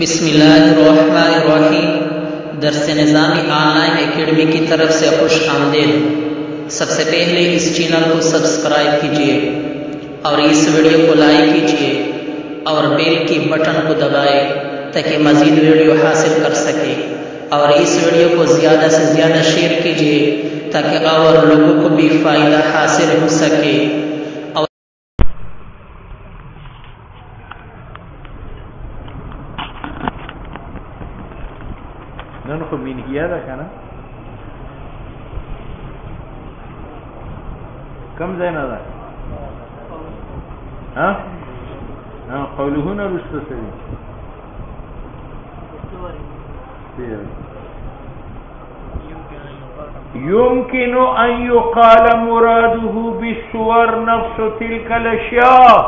بسم اللہ الرحمن الرحیم۔ درس نظامی آن لائن اکیڈمی کی طرف سے خوش آمدید۔ سب سے پہلے اس چینل کو سبسکرائب کیجیے اور اس ویڈیو کو لائک کیجیے اور بیل کی بٹن کو دبائیں تاکہ مزید ویڈیو حاصل کر سکے، اور اس ویڈیو کو زیادہ سے زیادہ شیئر کیجیے تاکہ اور لوگوں کو بھی فائدہ حاصل ہو سکے۔ نن خو منهیه ده که نه؟ کم ځای نه ده؟ قولهونه رسته سوي يمكن أن يقال مراده بالصور نفس تلك الأشياء۔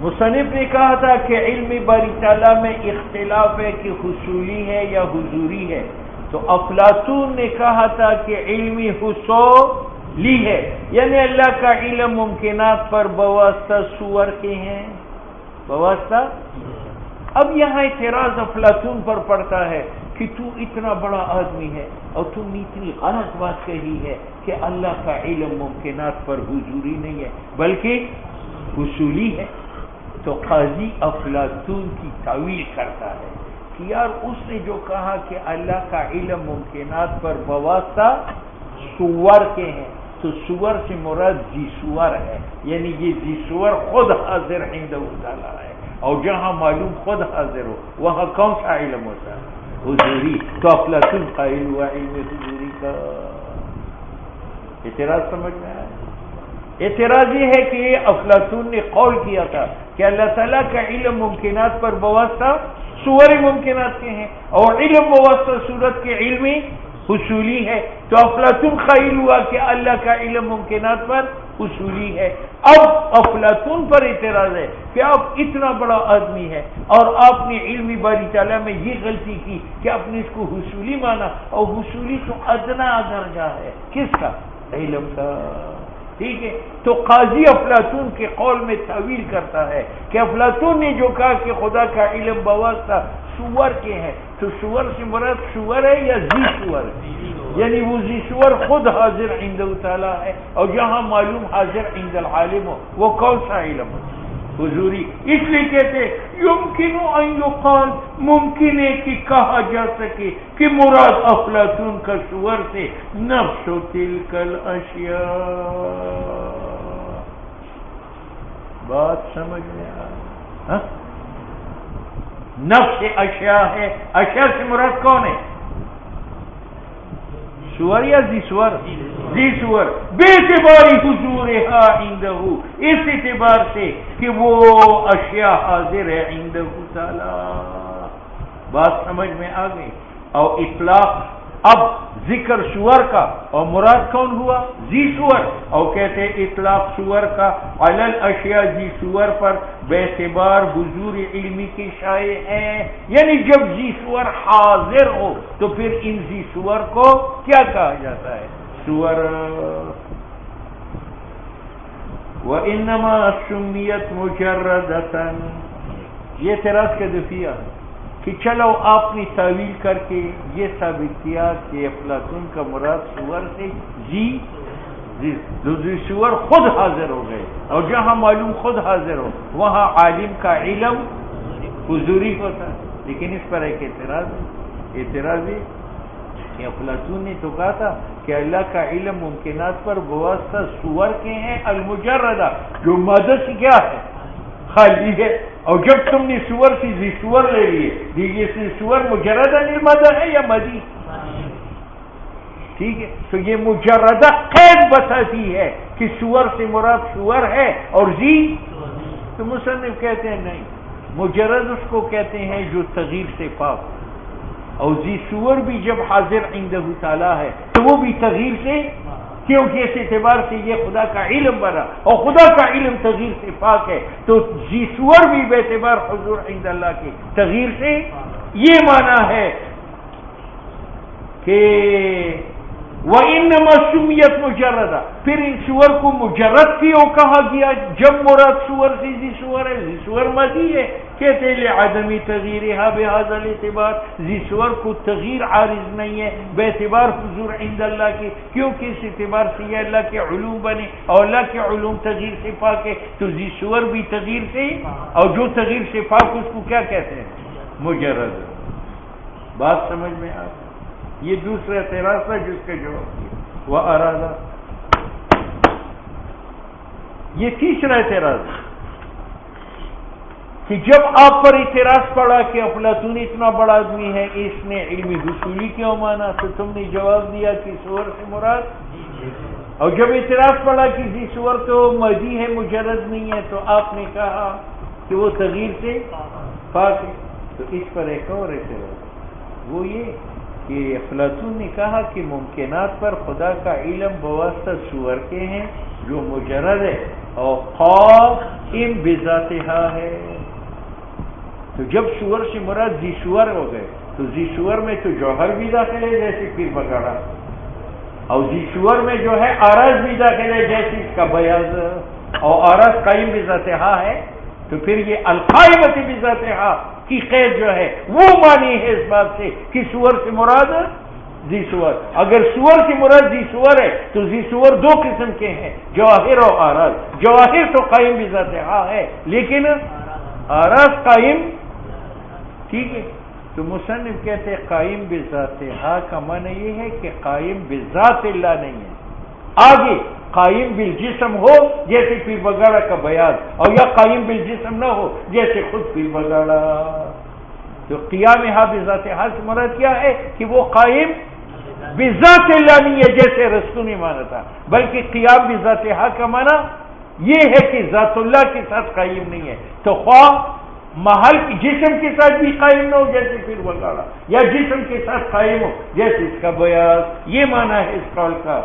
مصنف نے کہا تھا کہ علم باری تعالیٰ میں اختلاف ہے کہ حصولی ہے یا حضوری ہے، تو افلاطون نے کہا تھا کہ علم حصولی ہے، یعنی اللہ کا علم ممکنات پر بواسطہ صور کے ہیں، بواسطہ۔ اب یہاں اعتراض افلاطون پر پڑتا ہے کہ تو اتنا بڑا آدمی ہے اور تم نے اتنی غلط بات کہی ہے کہ اللہ کا علم ممکنات پر حضوری نہیں ہے بلکہ حصولی ہے۔ تو قاضی افلاطون کی تعویل کرتا ہے کہ یار اس نے جو کہا کہ اللہ کا علم ممکنات پر بواسطہ صور کے ہیں، تو صور سے مراد ذی صور ہے، یعنی یہ ذی صور خود حاضر عند تعالیٰ ہے، اور جہاں معلوم خود حاضر ہو وہاں کون سا علم ہوتا ہے؟ حضوری۔ تو افلاطون قائل ہوا علم حضوری کا۔ اعتراض سمجھ میں آیا؟ اعتراض یہ ہے کہ افلاطون نے قول کیا تھا کہ اللہ تعالیٰ کا علم ممکنات پر بواسطہ صور ممکنات کے ہیں، اور علم بواسطہ صورت کے علم حصولی ہے، تو افلاطون قائل ہوا کہ اللہ کا علم ممکنات پر حصولی ہے۔ اب افلاطون پر اعتراض ہے کہ آپ اتنا بڑا آدمی ہے اور آپ نے علم باری تعالیٰ میں یہ غلطی کی کہ آپ نے اس کو حصولی مانا، اور حصولی تو ادنا درجہ ہے کس کا؟ علم کا۔ ٹھیک ہے، تو قاضی افلاطون کے قول میں تعویل کرتا ہے کہ افلاطون نے جو کہا کہ خدا کا علم بواسطہ صور کے ہیں، تو صور سے مراد صور ہے یا ذی صور ہے؟ یعنی وہ ذی صور خود حاضر عند تعالیٰ ہے، اور جہاں معلوم حاضر عند العالم ہو وہ کون سا علم ہے؟ حضوری۔ اس لیے کہتے یمکن ان یقال، ممکن ہے کہ کہا جا سکے کہ مراد افلاطون کا صور سے نفس تلک الاشیاء۔ بات سمجھ میں آ؟ نفس اشیاء ہے، اشیاء سے مراد کون ہے؟ صور یا ذی صور؟ ذی صور، بے اعتباری حضورها عنده، اس اعتبار سے کہ وہ اشیاء حاضر ہے عنده تعالی۔ بات سمجھ میں آ گئی؟ اور اطلاق اب ذکر صور کا، اور مراد کون ہوا؟ ذی صور، اور کہتے اطلاق صور کا علی الاشیاء ذی صور پر بے اعتبار حضور علمی کی شائع ہے، یعنی جب ذی صور حاضر ہو تو پھر ان ذی صور کو کیا کہا جاتا ہے؟ صور۔ وَإِنَّمَا سُمِّيَتْ مُجَرَّدَةً، یہ اعتراض کا دفیہ کہ چلو آپ نے تعویل کر کے یہ ثابت کیا کہ افلاطون کا مراد صور سے ذی صور خود حاضر ہو گئے، اور جہاں معلوم خود حاضر ہو وہاں عالم کا علم حضوری ہوتا ہے۔ لیکن اس پر ایک اعتراض ہے کہ افلاطون نے تو کہا تھا کہ اللہ کا علم ممکنات پر بواسطہ صور کے ہیں المجردہ، جو مادہ سے کیا ہے؟ خالی ہے، اور جب تم نے صور سے ذی صور لے لیے، یہ صور مجردہ للمادہ ہے یا مادی؟ ٹھیک ہے، تو یہ مجردہ قید بتاتی ہے کہ صور سے مراد صور ہے اور ذی، تو مصنف کہتے ہیں نہیں، مجرد اس کو کہتے ہیں جو تغییر سے پاک، اور ذی صور بھی جب حاضر عندہ تعالیٰ ہے تو وہ بھی تغییر سے، کیونکہ اس اعتبار سے یہ خدا کا علم بنا، اور خدا کا علم تغییر سے پاک ہے، تو ذی صور بھی بے اعتبار حضور عند اللہ کے تغییر سے۔ یہ معنی ہے کہ وَإِنَّمَا سُمِّيَتْ مُجَرَّدًا، پھر ان سور کو مجرد کیوں کہا گیا؟ جب مراد سور سے ذی سور ہے، ذی سور مزی ہے، کہتے لعدم تغییرها بهذا الاعتبار، ذی سور کو تغییر عارض نہیں ہے بے اعتبار حضور عند اللہ کی، کیونکہ اس اعتبار سے یہ اللہ کے علوم بنے اور اللہ کے علوم تغییر سے پاک ہے، تو ذی سور بھی تغییر سے، اور جو تغییر سے پاک اس کو کیا کہتے ہیں؟ مجرد۔ بات سمجھ میں آ؟ یہ دوسرا اعتراض تھا جس کے جواب دیا وہ ارادہ۔ یہ تیسرا اعتراض ہے کہ جب آپ پر اعتراض پڑا کہ افلاطون اتنا بڑا آدمی ہے، اس نے علمی حصولی کیوں مانا، تو تم نے جواب دیا کہ سور سے مراد، اور جب اعتراض پڑا کہ ذی سور تو مزی ہے مجرد نہیں ہے، تو آپ نے کہا کہ وہ تغییر سے پاک ہے۔ تو اس پر ایک اور اعتراض وہ یہ کہ افلاطون نے کہا کہ ممکنات پر خدا کا علم بواسطہ سور کے ہیں جو مجرد ہے اور قائم بذاتہا ہے۔ تو جب سور سے مراد ذی سور ہو گئے تو ذی سور میں تو جوہر بھی داخل ہے جیسے پیر بگاڑا، اور ذی سور میں جو ہے آراز بھی داخل ہے جیسے اس کا بیاض، اور آراز قائم بذاتہا ہے، تو پھر یہ القائمۃ بذاتہا کی قید جو ہے وہ مانی ہے اس بات سے کہ سور سے مراد ذی سور۔ اگر سور سے مراد ذی سور ہے تو ذی سور دو قسم کے ہیں، جواہر اور آراز۔ جواہر تو قائم بذاتہا ہے لیکن آراز قائم، ٹھیک ہے۔ تو مصنف کہتے ہیں قائم بذاتہا کا معنی یہ ہے کہ قائم بذات اللہ نہیں ہے، آگے قائم بالجسم ہو جیسے پیر بگاڑا کا بیان، اور یا قائم بالجسم نہ ہو جیسے خود پیر بگاڑا۔ تو قیامہا بذاتہا سے مراد کیا ہے کہ وہ قائم بذات اللہ نہیں ہے جیسے رسول نے مانا تھا، بلکہ قیام بذاتہا کا معنی یہ ہے کہ ذات اللہ کے ساتھ قائم نہیں ہے، تو خواہ محل جسم کے ساتھ بھی قائم نہ ہو جیسے پیر بگاڑا، یا جسم کے ساتھ قائم ہو جیسے اس کا بیان، یہ معنی ہے اس قول کا۔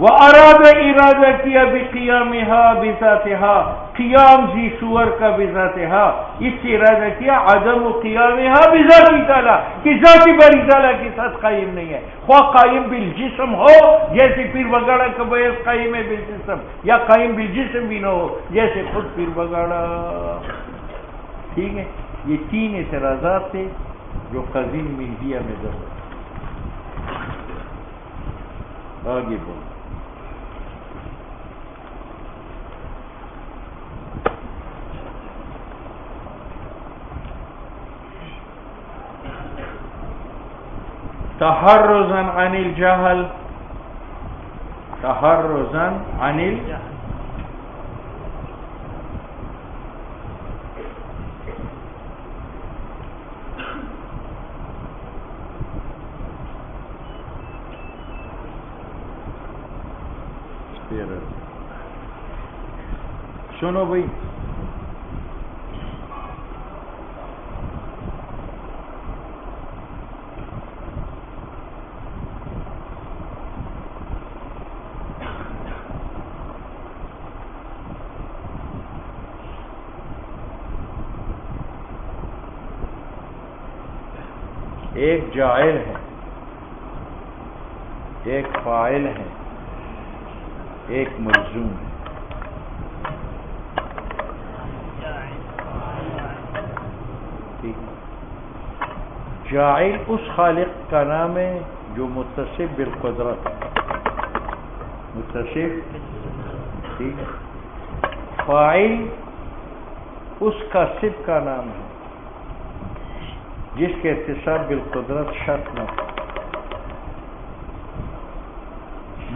وَأَرَادَ ارادہ کیا بِقِيَامِهَا بِذَاتِهَا، قیام ذی سور کا بذاتہا، اس سے ارادہ کیا عدم قیامها بذات تعالیٰ کہ ذات باری تعالیٰ کے ساتھ قائم نہیں ہے، خواہ قائم بالجسم ہو جیسے پیر بگاڑا کا بیعت قائم ہے بالجسم، یا قائم بالجسم بھی نہ ہو جیسے خود پیر بگاڑا۔ ٹھیک ہے، یہ تین اعتراضات تھے جو قزوین مہدیہ میں ضرور۔ آگے بول۔ تحرزا عن الجهل، تحرزا عن الجهل، سنو بھائی، ایک جاعل ہے، ایک فاعل ہے، ایک ملزوم ہے۔ جاعل اس خالق کا نام ہے جو متصف بالقدرت، متصف، ٹھیک ہے۔ فاعل اس کا صفت کا نام ہے جس کے اتصاب بالقدرت شرط نہ ہو۔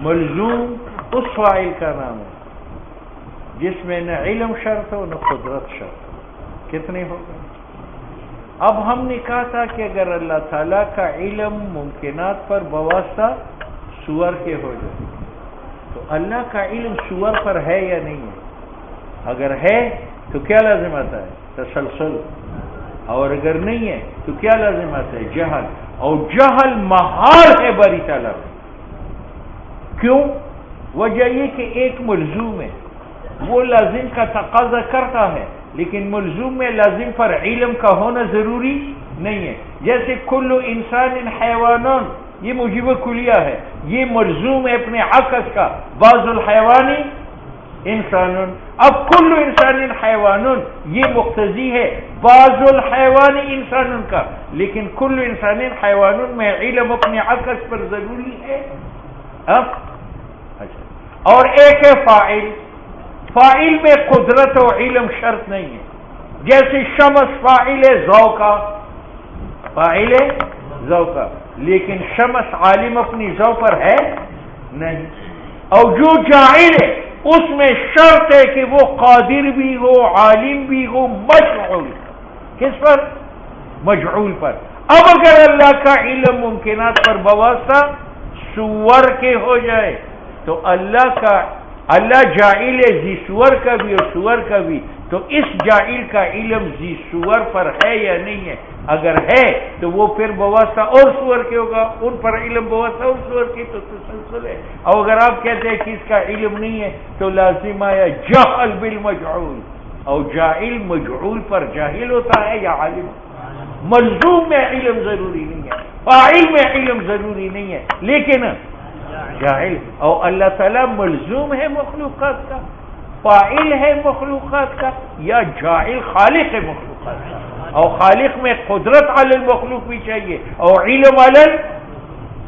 ملزوم اس فاعل کا نام ہے جس میں نہ علم شرط ہو نہ قدرت شرط ہو۔ کتنے ہو گئے؟ اب ہم نے کہا تھا کہ اگر اللہ تعالیٰ کا علم ممکنات پر بواسطہ سور کے ہو جائے تو اللہ کا علم سور پر ہے یا نہیں ہے؟ اگر ہے تو کیا لازم آتا ہے؟ تسلسل، اور اگر نہیں ہے تو کیا لازم آتا ہے؟ جہل، اور جہل محال ہے باری تعالیٰ میں۔ کیوں؟ وجہ یہ کہ ایک ملزوم ہے، وہ لازم کا تقاضا کرتا ہے، لیکن ملزوم میں لازم پر علم کا ہونا ضروری نہیں ہے. جیسے کل انسان حیوانون، یہ موجب کلیہ ہے، یہ ملزوم ہے اپنے عکس کا، بعض الحیوانی انسانون. اب کل انسان حیوانون یہ مقتضی ہے بعض الحیوانی انسانون کا، لیکن کل انسان حیوانون میں علم اپنے عکس پر ضروری ہے. اور ایک ہے فاعل. فاعل میں قدرت و علم شرط نہیں ہے. جیسے شمس فاعل ہے ذوقا، فاعل ہے ذوقا، لیکن شمس عالم اپنی ذو پر ہے نہیں. اور جو جاعل ہے اس میں شرط ہے کہ وہ قادر بھی ہو، عالم بھی ہو، مجعول. کس پر؟ مجعول پر. اب اگر اللہ کا علم ممکنات پر بواسطہ صور کے ہو جائے تو اللہ جاعل ہے ذی صور کا بھی اور صور کا بھی، تو اس جاعل کا علم ذی صور پر ہے یا نہیں ہے؟ اگر ہے تو وہ پھر بواسطہ اور صور کے ہوگا، ان پر علم بواسطہ اور صور کی، تو تسلسل ہے. اور اگر آپ کہتے ہیں کہ اس کا علم نہیں ہے تو لازم آیا جہل بالمجعول. اور جاعل مجعول پر جاہل ہوتا ہے یا عالم؟ ملزوم میں علم ضروری نہیں ہے، فاعل میں علم ضروری نہیں ہے، لیکن جاہل. اور اللہ تعالیٰ ملزوم ہے مخلوقات کا، فاعل ہے مخلوقات کا، یا جاہل خالق ہے مخلوقات کا. اور خالق میں قدرت علی المخلوق بھی چاہیے اور علم علی،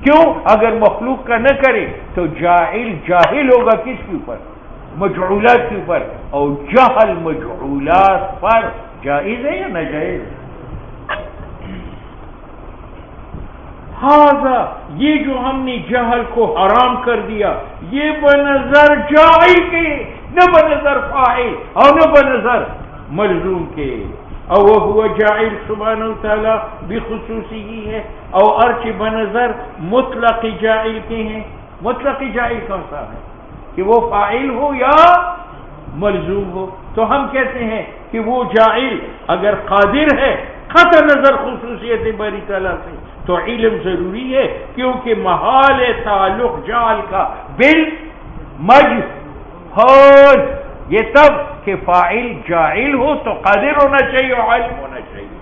کیوں؟ اگر مخلوق کا نہ کرے تو جاہل ہوگا کس کے اوپر؟ مجعولات کے اوپر. اور جہل مجعولات پر جائز ہے یا ناجائز؟ ہاذا، یہ جو ہم نے جہل کو حرام کر دیا، یہ بنظر جاعل کے، نہ بنظر فاعل اور نہ بنظر ملزوم کے. اور وہ ہوا جاعل سبحانہ وتعالی بخصوصی ہی ہے، اور ارچ بنظر مطلق جاعل کے ہیں. مطلق جاعل کون سا ہے؟ کہ وہ فاعل ہو یا ملزوم ہو. تو ہم کہتے ہیں کہ وہ جاعل اگر قادر ہے قطع نظر خصوصیت باری تعالیٰ سے تو علم ضروری ہے، کیونکہ محال تعلق جعل کا بالمجہول. یہ تب کہ فاعل جاعل ہو تو قادر ہونا چاہیے اور عالم ہونا چاہیے.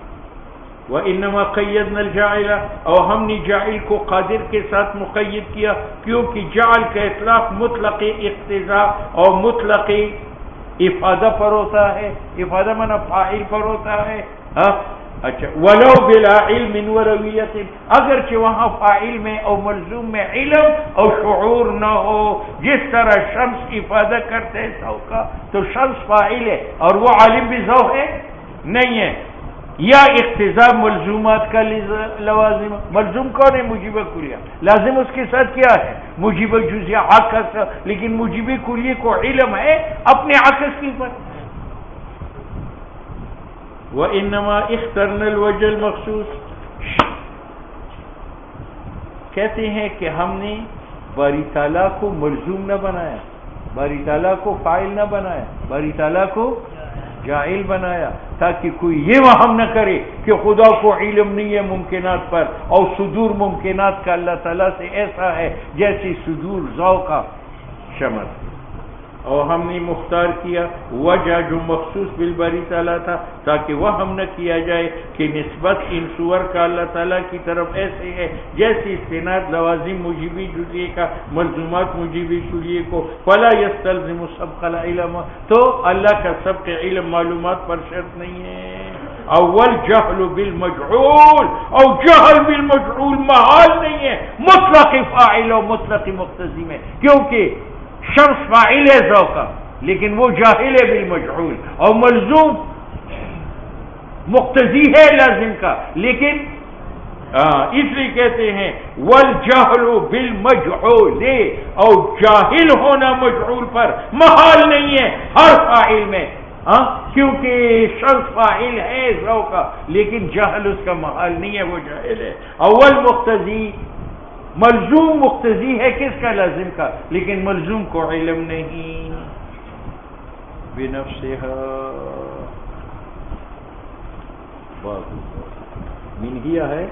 وَإِنَّمَا قَيَّدْنَا الْجَاعِلَ، اور ہم نے جاعل کو قادر کے ساتھ مقید کیا، کیونکہ جعل کا اطلاق مطلق اقتضاء اور مطلق افادہ پر ہوتا ہے. افادہ مانا فاعل پر ہوتا ہے. اچھا، ولو بلا علم ورویت، اگرچہ وہاں فاعل میں اور ملزوم میں علم اور شعور نہ ہو. جس طرح شمس افادہ کرتے ہیں ذو کا تو شمس فاعل ہے اور وہ عالم بھی ذو ہے نہیں ہے. یا اقتضاء ملزومات کا لوازم. ملزوم کون ہے؟ موجب کلیہ. لازم اس کے ساتھ کیا ہے؟ موجب جزیہ عکس. لیکن موجب کلیہ کو علم ہے اپنے عکس کے اوپر. وَإِنَّمَا اخْتَرْنَا الْوَجْهَ الْمَخْصُوص، کہتے ہیں کہ ہم نے باری تعالیٰ کو ملزوم نہ بنایا، باری تعالیٰ کو فاعل نہ بنایا، باری تعالیٰ کو جاعل بنایا، تاکہ کوئی یہ وہم نہ کرے کہ خدا کو علم نہیں ہے ممکنات پر، اور صدور ممکنات کا اللہ تعالیٰ سے ایسا ہے جیسے صدور ذو کا شمس. اور ہم نے مختار کیا وجہ جو مخصوص بالباری تعالیٰ تھا، تاکہ وہ ہم نہ کیا جائے کہ نسبت ان صور کا اللہ تعالیٰ کی طرف ایسے ہے جیسے استناد لوازم موجبی جزیے کا ملزومات موجبی کلیے کو. فلا یستلزم سبق العلم، تو اللہ کا سبق علم معلومات پر شرط نہیں ہے. اول جہل بالمجعول، اور جہل بالمجعول محال نہیں ہے مطلق فاعل و مطلق مقتضی میں، کیونکہ شمس فاعل ہے ذو کا لیکن وہ جاہل ہے بالمجعول، اور ملزوم مقتضی ہے لازم کا، لیکن اس لیے کہتے ہیں والجہل بالمجعول، اور جاہل ہونا مجعول پر محال نہیں ہے ہر فاعل میں، کیونکہ شمس فاعل ہے ذو کا لیکن جہل اس کا محال نہیں ہے، وہ جاہل ہے. اول مقتضی ملزوم مقتضی ہے کس کا؟ لازم کا، لیکن ملزوم کو علم نہیں. بنفسها منہیہ ہے